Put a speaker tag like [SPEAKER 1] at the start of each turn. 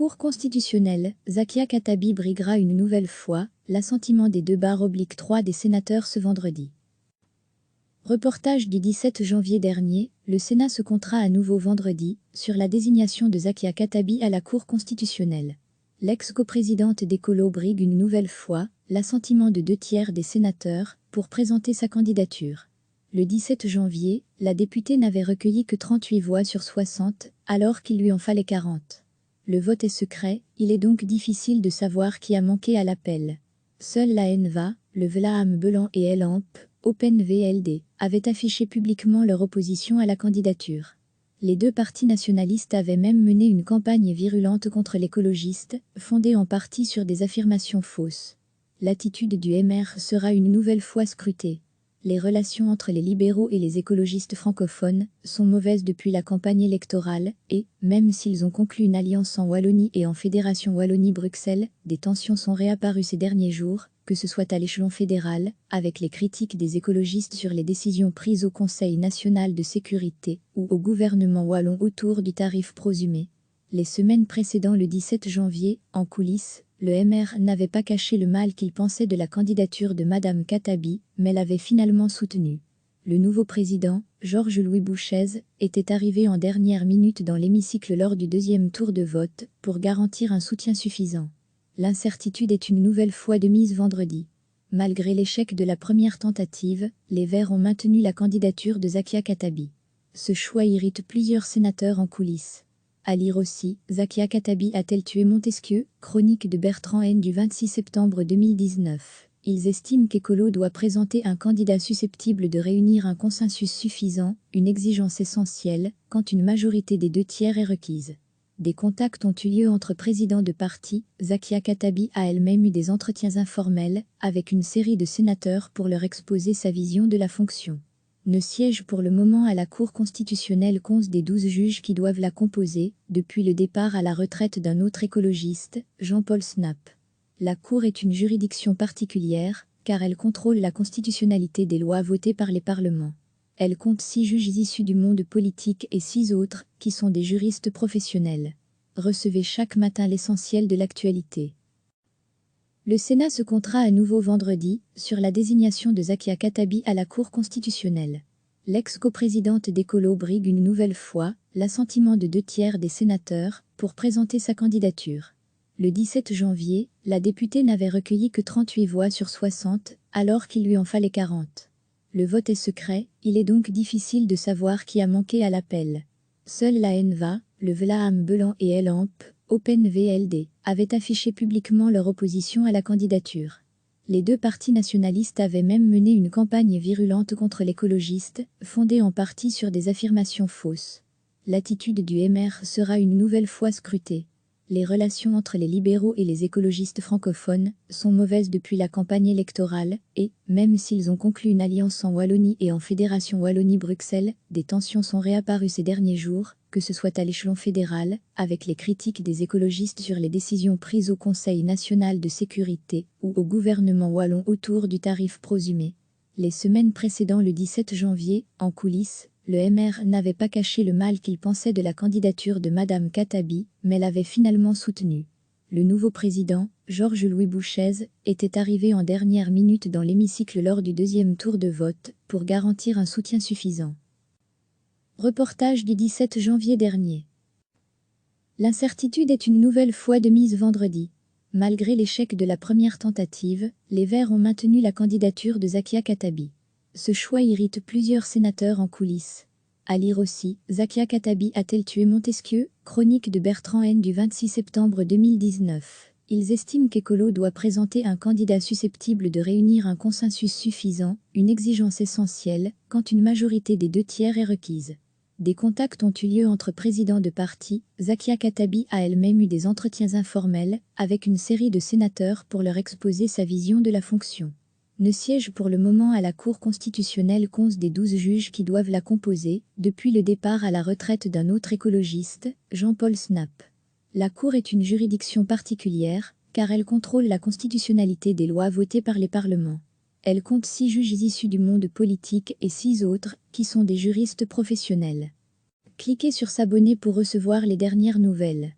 [SPEAKER 1] Cour constitutionnelle, Zakia Khattabi briguera une nouvelle fois l'assentiment des 2/3 des sénateurs ce vendredi. Reportage du 17 janvier dernier, le Sénat se comptera à nouveau vendredi sur la désignation de Zakia Khattabi à la Cour constitutionnelle. L'ex-coprésidente d'Ecolo brigue une nouvelle fois l'assentiment de 2/3 des sénateurs pour présenter sa candidature. Le 17 janvier, la députée n'avait recueilli que 38 voix sur 60, alors qu'il lui en fallait 40. Le vote est secret, il est donc difficile de savoir qui a manqué à l'appel. Seule la NVA, le Vlaam Belan et LAMP, Open VLD, avaient affiché publiquement leur opposition à la candidature. Les deux partis nationalistes avaient même mené une campagne virulente contre l'écologiste, fondée en partie sur des affirmations fausses. L'attitude du MR sera une nouvelle fois scrutée. Les relations entre les libéraux et les écologistes francophones sont mauvaises depuis la campagne électorale et, même s'ils ont conclu une alliance en Wallonie et en Fédération Wallonie-Bruxelles, des tensions sont réapparues ces derniers jours, que ce soit à l'échelon fédéral, avec les critiques des écologistes sur les décisions prises au Conseil national de sécurité ou au gouvernement wallon autour du tarif prosumé. Les semaines précédant le 17 janvier, en coulisses, le MR n'avait pas caché le mal qu'il pensait de la candidature de Madame Khattabi, mais l'avait finalement soutenue. Le nouveau président, Georges-Louis Bouchez, était arrivé en dernière minute dans l'hémicycle lors du deuxième tour de vote pour garantir un soutien suffisant. L'incertitude est une nouvelle fois de mise vendredi. Malgré l'échec de la première tentative, les Verts ont maintenu la candidature de Zakia Khattabi. Ce choix irrite plusieurs sénateurs en coulisses. À lire aussi, Zakia Khattabi a-t-elle tué Montesquieu? Chronique de Bertrand N du 26 septembre 2019. Ils estiment qu'Ecolo doit présenter un candidat susceptible de réunir un consensus suffisant, une exigence essentielle, quand une majorité des 2/3 est requise. Des contacts ont eu lieu entre présidents de partis. Zakia Khattabi a elle-même eu des entretiens informels avec une série de sénateurs pour leur exposer sa vision de la fonction. Ne siège pour le moment à la Cour constitutionnelle qu'11 des 12 juges qui doivent la composer, depuis le départ à la retraite d'un autre écologiste, Jean-Paul Snap. La Cour est une juridiction particulière, car elle contrôle la constitutionnalité des lois votées par les parlements. Elle compte 6 juges issus du monde politique et 6 autres, qui sont des juristes professionnels. Recevez chaque matin l'essentiel de l'actualité. Le Sénat se comptera à nouveau vendredi sur la désignation de Zakia Khattabi à la Cour constitutionnelle. L'ex-coprésidente d'Ecolo brigue une nouvelle fois l'assentiment de 2/3 des sénateurs pour présenter sa candidature. Le 17 janvier, la députée n'avait recueilli que 38 voix sur 60, alors qu'il lui en fallait 40. Le vote est secret, il est donc difficile de savoir qui a manqué à l'appel. Seule la NVA, le Vlaam Belan et LAMP, Open VLD, avaient affiché publiquement leur opposition à la candidature. Les deux partis nationalistes avaient même mené une campagne virulente contre l'écologiste, fondée en partie sur des affirmations fausses. L'attitude du MR sera une nouvelle fois scrutée. Les relations entre les libéraux et les écologistes francophones sont mauvaises depuis la campagne électorale et, même s'ils ont conclu une alliance en Wallonie et en Fédération Wallonie-Bruxelles, des tensions sont réapparues ces derniers jours, que ce soit à l'échelon fédéral, avec les critiques des écologistes sur les décisions prises au Conseil national de sécurité ou au gouvernement wallon autour du tarif prosumé. Les semaines précédant le 17 janvier, en coulisses, le MR n'avait pas caché le mal qu'il pensait de la candidature de Madame Khattabi, mais l'avait finalement soutenue. Le nouveau président, Georges-Louis Bouchez, était arrivé en dernière minute dans l'hémicycle lors du deuxième tour de vote pour garantir un soutien suffisant. Reportage du 17 janvier dernier. L'incertitude est une nouvelle fois de mise vendredi. Malgré l'échec de la première tentative, les Verts ont maintenu la candidature de Zakia Khattabi. Ce choix irrite plusieurs sénateurs en coulisses. À lire aussi, Zakia Khattabi a-t-elle tué Montesquieu? Chronique de Bertrand N du 26 septembre 2019. Ils estiment qu'Ecolo doit présenter un candidat susceptible de réunir un consensus suffisant, une exigence essentielle, quand une majorité des 2/3 est requise. Des contacts ont eu lieu entre présidents de partis. Zakia Khattabi a elle-même eu des entretiens informels avec une série de sénateurs pour leur exposer sa vision de la fonction. Ne siège pour le moment à la Cour constitutionnelle qu'11 des 12 juges qui doivent la composer, depuis le départ à la retraite d'un autre écologiste, Jean-Paul Snap. La Cour est une juridiction particulière, car elle contrôle la constitutionnalité des lois votées par les parlements. Elle compte 6 juges issus du monde politique et 6 autres, qui sont des juristes professionnels. Cliquez sur s'abonner pour recevoir les dernières nouvelles.